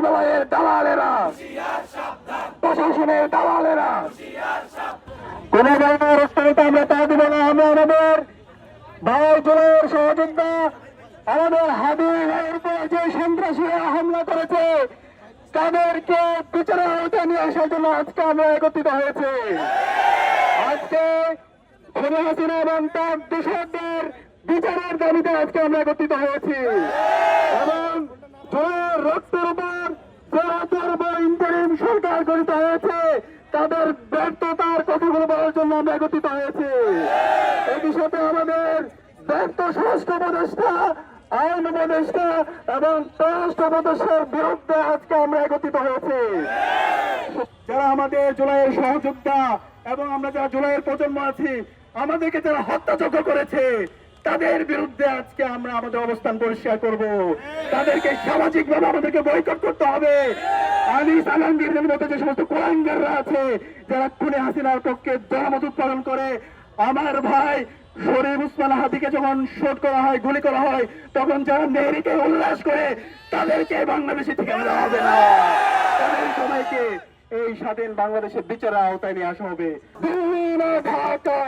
মন্ত্রণালয়ের দালালেরা, প্রশাসনের দালালেরা কোন ধরনের রক্ষণতা আমরা তা দিব না। আমরা আমাদের ভাই জোরের সহযোগিতা, আমাদের হাবিবের উপর যে সন্ত্রাসীরা হামলা করেছে তাদেরকে বিচারের আওতায় নিয়ে আসার জন্য আজকে আমরা একত্রিত হয়েছে। আজকে খুনি হাসিনা এবং তার দোষরদের বিচারের দাবিতে আজকে আমরা একত্রিত হয়েছি এবং জোরের রক্তের উপর ইন্টারিম সরকার গঠিত হয়েছে তাদের ব্যর্থতার কথাগুলো বলার জন্য আমরা একত্রিত হয়েছি। একই সাথে আমাদের ব্যর্থ স্বরাষ্ট্র উপদেষ্টা, আইন উপদেষ্টা এবং স্বরাষ্ট্র উপদেষ্টার বিরুদ্ধে আজকে আমরা একত্রিত হয়েছি। যারা আমাদের জুলাইয়ের সহযোদ্ধা এবং আমরা যারা জুলাইয়ের প্রজন্ম আছি, আমাদেরকে যারা হত্যাযজ্ঞ করেছে তাদের বিরুদ্ধে আজকে আমরা আমাদের অবস্থান পরিষ্কার করব। তাদেরকে সামাজিকভাবে আমাদেরকে বয়কট করতে হবে। আনিস আলমগীরের মতো যে সমস্ত কোলাঙ্গাররা আছে যারা খুনি হাসিনার পক্ষে জনমত উৎপাদন করে, আমার ভাই শরীফ উসমান হাদিকে যখন শোট করা হয়, গুলি করা হয়, তখন যারা মেহেরিকে উল্লাস করে তাদেরকে বাংলাদেশে থেকে দেওয়া হবে না। তাদের সবাইকে এই স্বাধীন বাংলাদেশের বিচারের আওতায় নিয়ে আসা হবে। দিল্লি না ঢাকা,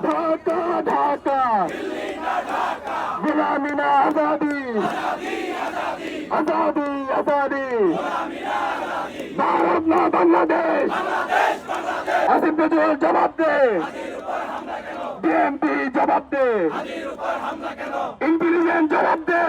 ঢাকা ঢাকা, গোলামি না আজাদি, আজাদি আজাদি, ভারত না বাংলাদেশ। আসিফ নজরুল জবাব দে, বিএনপি জবাব দে, ইন্টেলিজেন্স জবাব দে।